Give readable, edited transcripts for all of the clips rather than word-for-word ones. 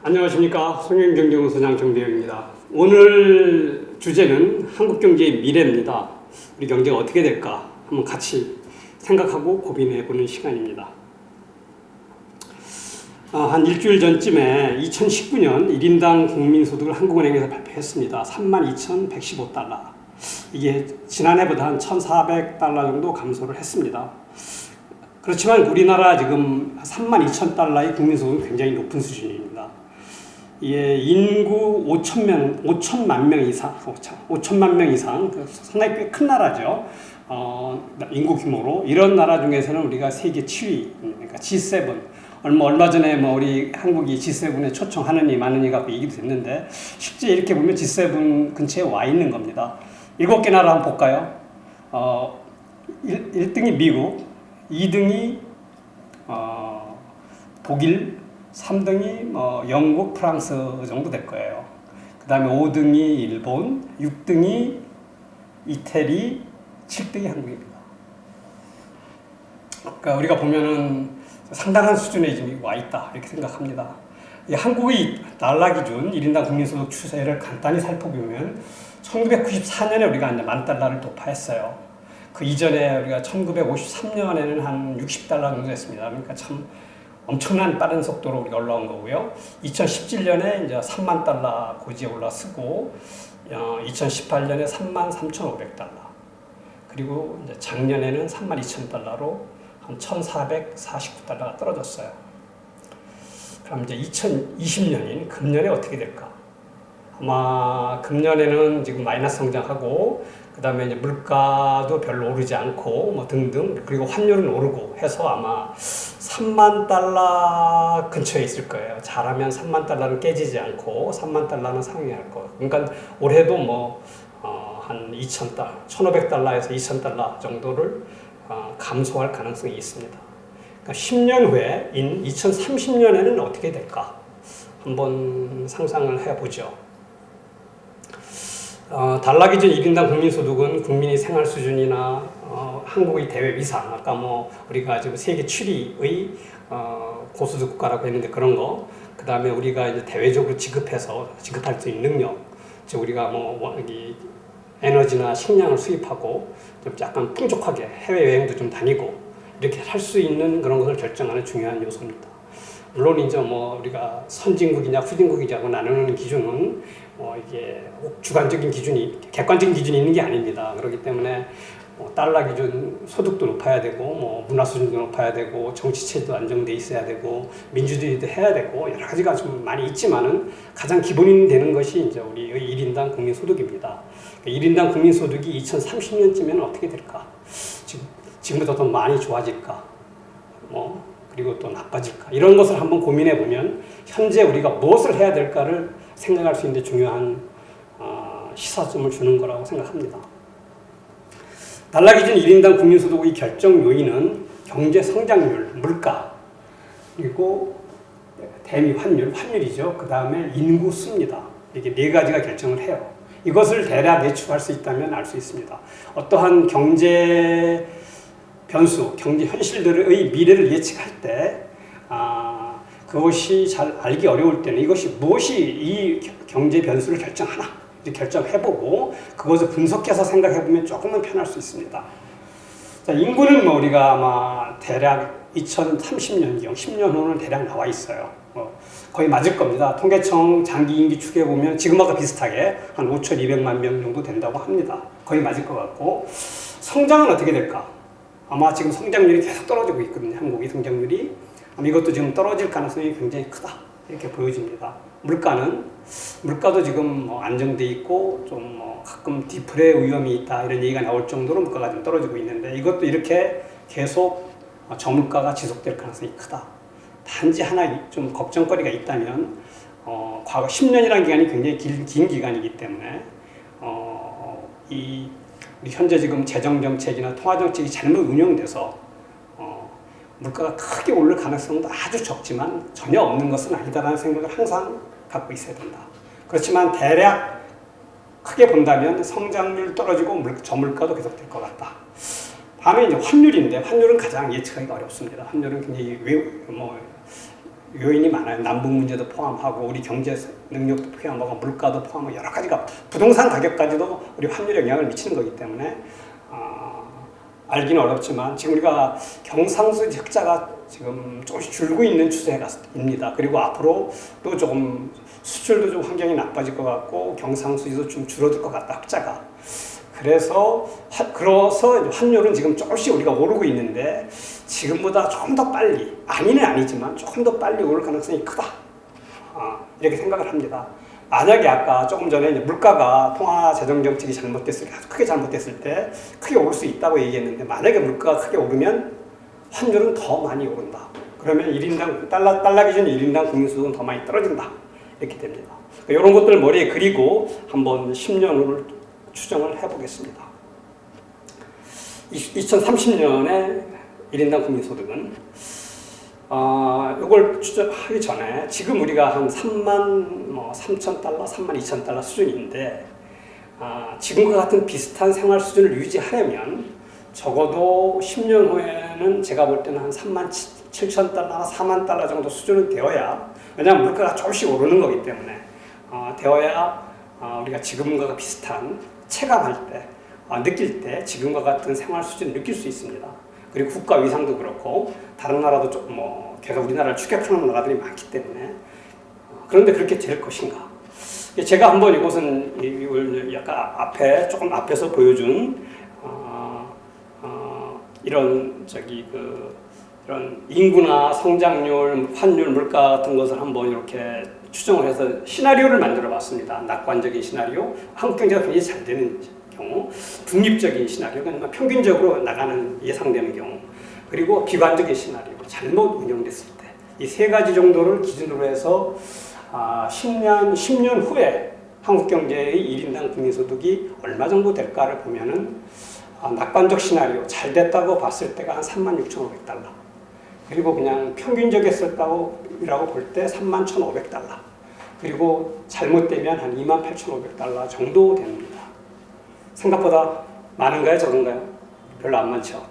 안녕하십니까. 송영경제연구소장 정대영입니다. 오늘 주제는 한국 경제의 미래입니다. 우리 경제가 어떻게 될까 한번 같이 생각하고 고민해보는 시간입니다. 한 일주일 전쯤에 2019년 1인당 국민소득을 한국은행에서 발표했습니다. 32,115달러. 이게 지난해보다 한 1,400달러 정도 감소를 했습니다. 그렇지만 우리나라 지금 32,000달러의 국민소득은 굉장히 높은 수준입니다. 예, 인구 5천만 명 이상, 5천만 명 이상, 상당히 꽤 큰 나라죠. 인구 규모로. 이런 나라 중에서는 우리가 세계 7위, 그러니까 G7. 얼마 전에 우리 한국이 G7에 초청하느니 마느니 갖고 얘기도 됐는데, 실제 이렇게 보면 G7 근처에 와 있는 겁니다. 7개 나라 한번 볼까요? 1등이 미국, 2등이 독일, 3등이 영국, 프랑스 정도 될 거예요. 그 다음에 5등이 일본, 6등이 이태리, 7등이 한국입니다. 그러니까 우리가 보면은 상당한 수준에 지금 와 있다 이렇게 생각합니다. 이 한국의 달러 기준 1인당 국민소득 추세를 간단히 살펴보면 1994년에 우리가 이제 10,000달러를 돌파했어요. 그 이전에 우리가 1953년에는 한 60달러 정도 됐습니다. 그러니까 참 엄청난 빠른 속도로 우리가 올라온 거고요. 2017년에 이제 30,000달러 고지에 올라서고 2018년에 33,500달러. 그리고 이제 작년에는 32,000달러로 한 1,449달러가 떨어졌어요. 그럼 이제 2020년인 금년에 어떻게 될까? 아마 금년에는 지금 마이너스 성장하고 그 다음에 이제 물가도 별로 오르지 않고 등등, 그리고 환율은 오르고 해서 아마 30,000달러 근처에 있을 거예요. 잘하면 30,000달러는 깨지지 않고 30,000달러는 상회할 거예요. 그러니까 올해도 한 1,500달러에서 2,000달러 정도를 감소할 가능성이 있습니다. 그러니까 10년 후에인 2030년에는 어떻게 될까? 한번 상상을 해보죠. 달러 기준 1인당 국민소득은 국민의 생활 수준이나 한국의 대외 위상, 아까 우리가 지금 세계 7위의 고소득 국가라고 했는데 그런 거, 그 다음에 우리가 이제 대외적으로 지급할 수 있는 능력, 즉 우리가 여기 에너지나 식량을 수입하고 좀 약간 풍족하게 해외여행도 좀 다니고 이렇게 할 수 있는 그런 것을 결정하는 중요한 요소입니다. 물론 이제 우리가 선진국이냐 후진국이냐고 나누는 기준은 이게 주관적인 기준이, 객관적인 기준이 있는 게 아닙니다. 그렇기 때문에 달러 기준 소득도 높아야 되고 문화 수준도 높아야 되고 정치 체제도 안정돼 있어야 되고 민주주의도 해야 되고 여러 가지가 좀 많이 있지만은 가장 기본이 되는 것이 이제 우리 1인당 국민 소득입니다. 1인당 국민 소득이 2030년쯤에는 어떻게 될까? 지금보다 더 많이 좋아질까? 그리고 또 나빠질까? 이런 것을 한번 고민해 보면 현재 우리가 무엇을 해야 될까를 생각할 수 있는 중요한 시사점을 주는 거라고 생각합니다. 달러 기준 1인당 국민소득의 결정 요인은 경제 성장률, 물가, 그리고 대미 환율이죠. 그 다음에 인구 수입니다. 이게 네 가지가 결정을 해요. 이것을 대략 예측할 수 있다면 알 수 있습니다. 어떠한 경제 변수, 경제 현실들의 미래를 예측할 때 그것이 잘 알기 어려울 때는 이것이 무엇이 이 경제 변수를 결정하나 결정해보고 그것을 분석해서 생각해보면 조금은 편할 수 있습니다. 자, 인구는 우리가 아마 대략 2030년경 10년 후는 대략 나와 있어요. 거의 맞을 겁니다. 통계청 장기임기 추계해보면 지금하고 비슷하게 한 5,200만 명 정도 된다고 합니다. 거의 맞을 것 같고, 성장은 어떻게 될까? 아마 지금 성장률이 계속 떨어지고 있거든요. 한국의 성장률이. 아마 이것도 지금 떨어질 가능성이 굉장히 크다 이렇게 보여집니다. 물가도 지금 안정돼 있고 좀 가끔 디플의 위험이 있다 이런 얘기가 나올 정도로 물가가 좀 떨어지고 있는데 이것도 이렇게 계속 저물가가 지속될 가능성이 크다. 단지 하나 좀 걱정거리가 있다면 과거 10년이라는 기간이 굉장히 긴 기간이기 때문에 우리 현재 지금 재정정책이나 통화정책이 잘못 운영돼서 물가가 크게 오를 가능성도 아주 적지만 전혀 없는 것은 아니다라는 생각을 항상 갖고 있어야 된다. 그렇지만 대략 크게 본다면 성장률 떨어지고 저물가도 계속될 것 같다. 다음에 이제 환율인데 환율은 가장 예측하기가 어렵습니다. 환율은 굉장히 요인이 많아요. 남북 문제도 포함하고 우리 경제 능력도 포함하고 물가도 포함하고 여러 가지가 부동산 가격까지도 우리 환율에 영향을 미치는 거기 때문에 알기는 어렵지만 지금 우리가 경상수지 흑자가 지금 조금씩 줄고 있는 추세입니다. 그리고 앞으로 또 조금 수출도 좀 환경이 나빠질 것 같고 경상수지도 좀 줄어들 것 같다, 흑자가. 그래서 환율은 지금 조금씩 우리가 오르고 있는데 지금보다 조금 더 빨리, 아니는 아니지만 조금 더 빨리 오를 가능성이 크다, 이렇게 생각을 합니다. 만약에 아까 조금 전에 물가가 통화 재정 정책이 크게 잘못됐을 때 크게 오를 수 있다고 얘기했는데, 만약에 물가가 크게 오르면 환율은 더 많이 오른다. 그러면 1인당 달러 기준 1인당 국민소득은 더 많이 떨어진다, 이렇게 됩니다. 이런 것들 머리에 그리고 한번 10년 후를 추정을 해보겠습니다. 2030년에 1인당 국민소득은 이걸 추정하기 전에 지금 우리가 한 33,000달러, 32,000달러 수준인데 지금과 같은 비슷한 생활 수준을 유지하려면 적어도 10년 후에는 제가 볼 때는 한 37,000달러나 4만 달러 정도 수준은 되어야, 왜냐하면 물가가 조금씩 오르는 거기 때문에 되어야 우리가 지금과 비슷한 체감할 때, 느낄 때 지금과 같은 생활 수준을 느낄 수 있습니다. 그리고 국가 위상도 그렇고 다른 나라도 조금 계속 우리나라를 추격하는 나라들이 많기 때문에, 그런데 그렇게 될 것인가? 제가 한번 이것은 약간 조금 앞에서 보여준 이런 인구나 성장률, 환율, 물가 같은 것을 한번 이렇게 추정을 해서 시나리오를 만들어 봤습니다. 낙관적인 시나리오, 한국 경제가 굉장히 잘 되는 경우, 중립적인 시나리오, 그러니까 평균적으로 나가는 예상되는 경우, 그리고 비관적인 시나리오, 잘못 운영됐을 때, 이 세 가지 정도를 기준으로 해서 10년 후에 한국 경제의 1인당 국민소득이 얼마 정도 될까를 보면은 낙관적 시나리오, 잘 됐다고 봤을 때가 한 36,500달러, 그리고 그냥 평균적이었다고 볼 때 31,500달러, 그리고 잘못되면 한 28,500달러 정도 됩니다. 생각보다 많은가요, 적은가요? 별로 안 많죠.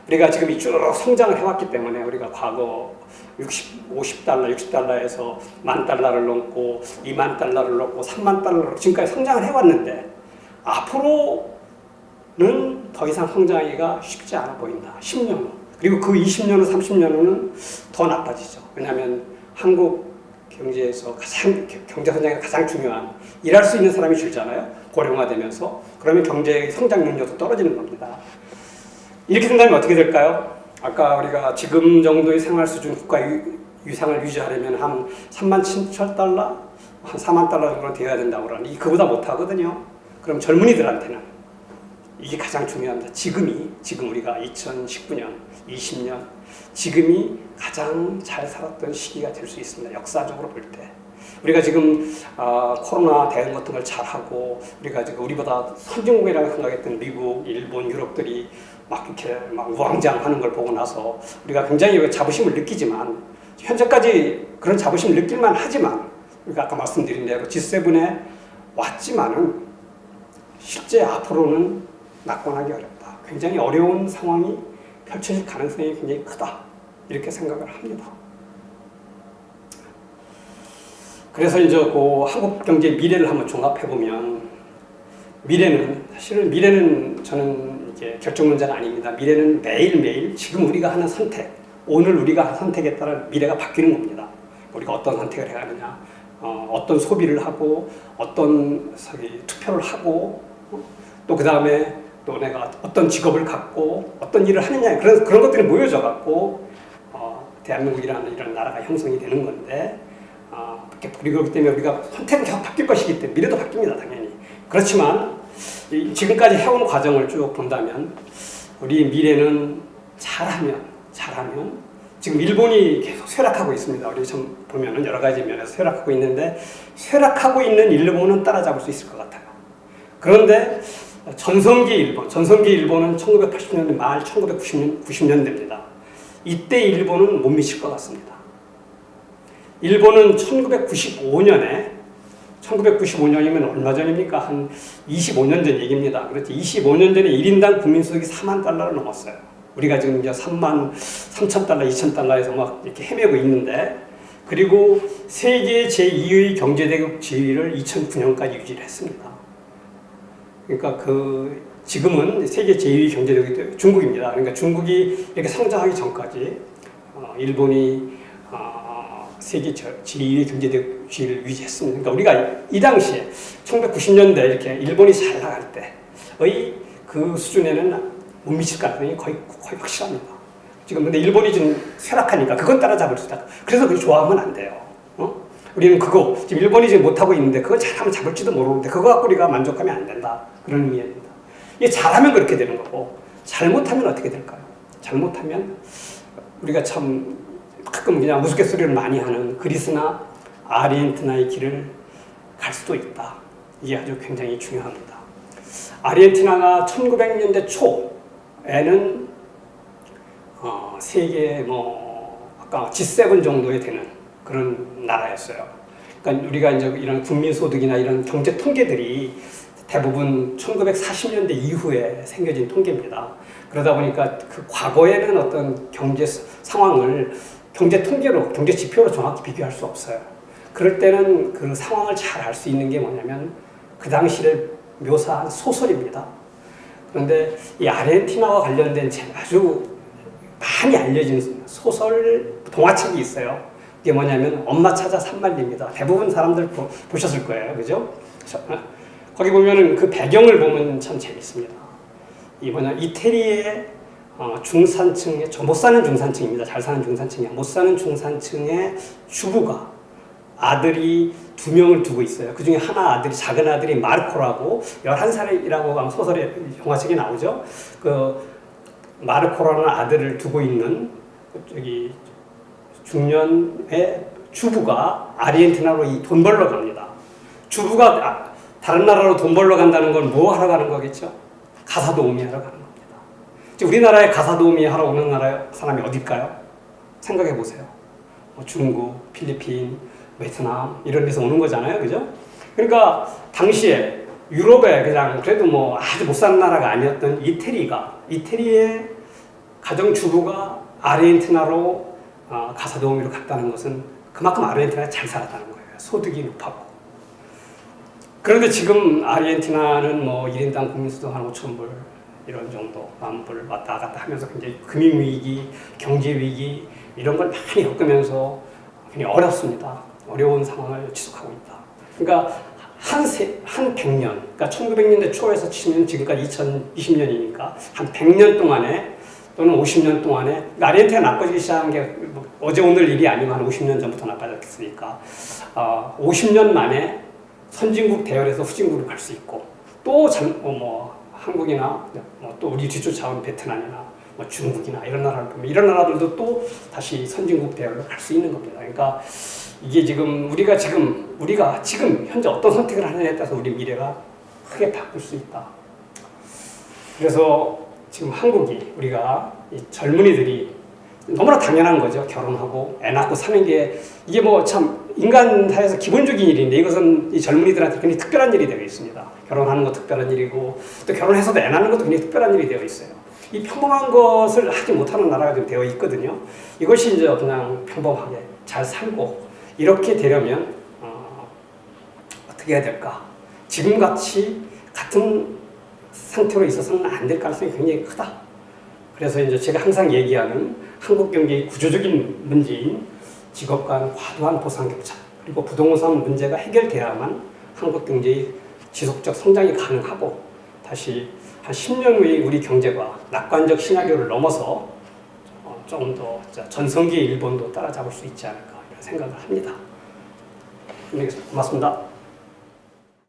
우리가 지금 쭉 성장을 해왔기 때문에 우리가 과거 50달러, 60달러에서 10,000달러를 넘고 20,000달러를 넘고 30,000달러로 지금까지 성장을 해왔는데, 앞으로는 더 이상 성장하기가 쉽지 않아 보인다. 10년 후. 그리고 그 20년 후, 30년 후는 더 나빠지죠. 왜냐하면 한국 경제에서 경제 성장이 가장 중요한, 일할 수 있는 사람이 줄잖아요. 고령화되면서. 그러면 경제의 성장 능력도 떨어지는 겁니다. 이렇게 된다면 어떻게 될까요? 아까 우리가 지금 정도의 생활 수준, 국가 위상을 유지하려면 한 37,000달러, 한 4만 달러 정도 되어야 된다고 그러니 그보다 못 하거든요. 그럼 젊은이들한테는 이게 가장 중요합니다. 지금 우리가 2019년, 20년, 지금이 가장 잘 살았던 시기가 될 수 있습니다. 역사적으로 볼 때. 우리가 지금 코로나 대응 같은 걸 잘하고, 우리가 지금 우리보다 선진국이라고 생각했던 미국, 일본, 유럽들이 이렇게 우왕좌왕하는 걸 보고 나서 우리가 굉장히 자부심을 느끼지만, 현재까지 그런 자부심을 느낄만 하지만, 우리가 아까 말씀드린 대로 G7에 왔지만은 실제 앞으로는 낙관하기 어렵다. 굉장히 어려운 상황이 펼쳐질 가능성이 굉장히 크다, 이렇게 생각을 합니다. 그래서 이제 한국 경제의 미래를 한번 종합해보면, 사실은 미래는 저는 이제 결정 문제는 아닙니다. 미래는 매일매일 지금 우리가 하는 선택, 오늘 우리가 하는 선택에 따라 미래가 바뀌는 겁니다. 우리가 어떤 선택을 해야 하느냐, 어떤 소비를 하고, 어떤 투표를 하고, 또 그 다음에 또 내가 어떤 직업을 갖고 어떤 일을 하느냐, 그런 것들이 모여져 갖고 대한민국이라는 이런 나라가 형성이 되는 건데, 그렇기 때문에 우리가 선택은 계속 바뀔 것이기 때문에 미래도 바뀝니다, 당연히. 그렇지만 지금까지 해온 과정을 쭉 본다면 우리 미래는 잘하면 지금 일본이 계속 쇠락하고 있습니다. 우리 좀 보면은 여러 가지 면에서 쇠락하고 있는데, 쇠락하고 있는 일본은 따라잡을 수 있을 것 같아요. 그런데 전성기 일본은 1980년대 말 1990년대입니다. 이때 일본은 못 미칠 것 같습니다. 일본은 1995년이면 얼마 전입니까? 한 25년 전 얘기입니다. 그렇지. 25년 전에 1인당 국민소득이 4만 달러를 넘었어요. 우리가 지금 이제 3만 3천 달러, 2천 달러에서 막 이렇게 헤매고 있는데, 그리고 세계 제2의 경제대국 지위를 2009년까지 유지를 했습니다. 그러니까 지금은 세계 제2의 경제대국이 중국입니다. 그러니까 중국이 이렇게 성장하기 전까지 일본이 세계 제2의 경제대국 지위를 유지했습니다. 그러니까 우리가 이 당시에 1990년대 이렇게 일본이 잘 나갈 때의 그 수준에는 못 미칠 가능성이 거의 확실합니다. 지금 근데 일본이 좀 쇠락하니까 그건 따라잡을 수 있다. 그래서 그걸 좋아하면 안 돼요. 우리는 지금 일본이 지금 못하고 있는데 그걸 잘하면 잡을지도 모르는데 그거 갖고 우리가 만족하면 안 된다. 그런 의미입니다. 이게 잘하면 그렇게 되는 거고, 잘못하면 어떻게 될까요? 잘못하면 우리가 참 가끔 그냥 우스갯소리를 많이 하는 그리스나 아르헨티나의 길을 갈 수도 있다. 이게 아주 굉장히 중요합니다. 아르헨티나가 1900년대 초에는 세계 아까 G7 정도에 되는 그런 나라였어요. 그러니까 우리가 이제 이런 국민소득이나 이런 경제 통계들이 대부분 1940년대 이후에 생겨진 통계입니다. 그러다 보니까 그 과거에는 어떤 경제 상황을 경제 통계로, 경제 지표로 정확히 비교할 수 없어요. 그럴 때는 그 상황을 잘 알 수 있는 게 뭐냐면 그 당시를 묘사한 소설입니다. 그런데 이 아르헨티나와 관련된 아주 많이 알려진 소설, 동화책이 있어요. 이게 뭐냐면 엄마 찾아 산말리입니다. 대부분 사람들 보셨을 거예요. 그죠? 거기 보면은 그 배경을 보면 참 재밌습니다. 이태리의 중산층의, 못 사는 중산층입니다. 잘 사는 중산층이 못 사는 중산층의 주부가 아들이 2명을 두고 있어요. 그 중에 작은 아들이 마르코라고 11살이라고 소설에, 동화책에 나오죠. 그 마르코라는 아들을 두고 있는 중년의 주부가 아르헨티나로 돈 벌러 갑니다. 주부가 다른 나라로 돈 벌러 간다는 건 뭐 하러 가는 거겠죠? 가사도우미 하러 가는 겁니다. 우리나라에 가사도우미 하러 오는 사람이 어딜까요? 생각해 보세요. 중국, 필리핀, 베트남 이런 데서 오는 거잖아요. 그죠? 그러니까 당시에 유럽에 그냥 그래도 아주 못 사는 나라가 아니었던 이태리의 가정주부가 아르헨티나로 가사도우미로 갔다는 것은 그만큼 아르헨티나가 잘 살았다는 거예요. 소득이 높았고. 그런데 지금 아르헨티나는 1인당 국민소득 한 5,000불 이런 정도, 10,000불 왔다 갔다 하면서 굉장히 금융위기, 경제위기 이런 걸 많이 겪으면서 굉장히 어렵습니다. 어려운 상황을 지속하고 있다. 그러니까 한 100년, 그러니까 1900년대 초에서 치면 지금까지 2020년이니까 한 100년 동안에 또는 50년 동안에, 그러니까 아르헨티나가 나빠지기 시작한 게 어제 오늘 일이 아니고 한 50년 전부터 나빠졌으니까 50년 만에 선진국 대열에서 후진국으로 갈 수 있고, 또 한국이나 또 우리 뒤쫓아온 베트남이나 중국이나 이런 나라를 보면 이런 나라들도 또 다시 선진국 대열로 갈 수 있는 겁니다. 그러니까 이게 지금 우리가 지금 현재 어떤 선택을 하느냐에 따라서 우리 미래가 크게 바뀔 수 있다. 그래서 지금 한국이, 우리가 이 젊은이들이 너무나 당연한 거죠. 결혼하고 애 낳고 사는 게 이게 참 인간 사회에서 기본적인 일인데 이것은 이 젊은이들한테 굉장히 특별한 일이 되어 있습니다. 결혼하는 것도 특별한 일이고 또 결혼해서도 애 낳는 것도 굉장히 특별한 일이 되어 있어요. 이 평범한 것을 하지 못하는 나라가 좀 되어 있거든요. 이것이 이제 그냥 평범하게 잘 살고 이렇게 되려면 어떻게 해야 될까? 지금같이 같은 상태로 있어서는 안 될 가능성이 굉장히 크다. 그래서 이제 제가 항상 얘기하는 한국 경제의 구조적인 문제인 직업 간 과도한 보상 격차, 그리고 부동산 문제가 해결돼야만 한국 경제의 지속적 성장이 가능하고 다시 한 10년 후에 우리 경제가 낙관적 시나리오를 넘어서 조금 더 전성기의 일본도 따라잡을 수 있지 않을까 이런 생각을 합니다. 고맙습니다.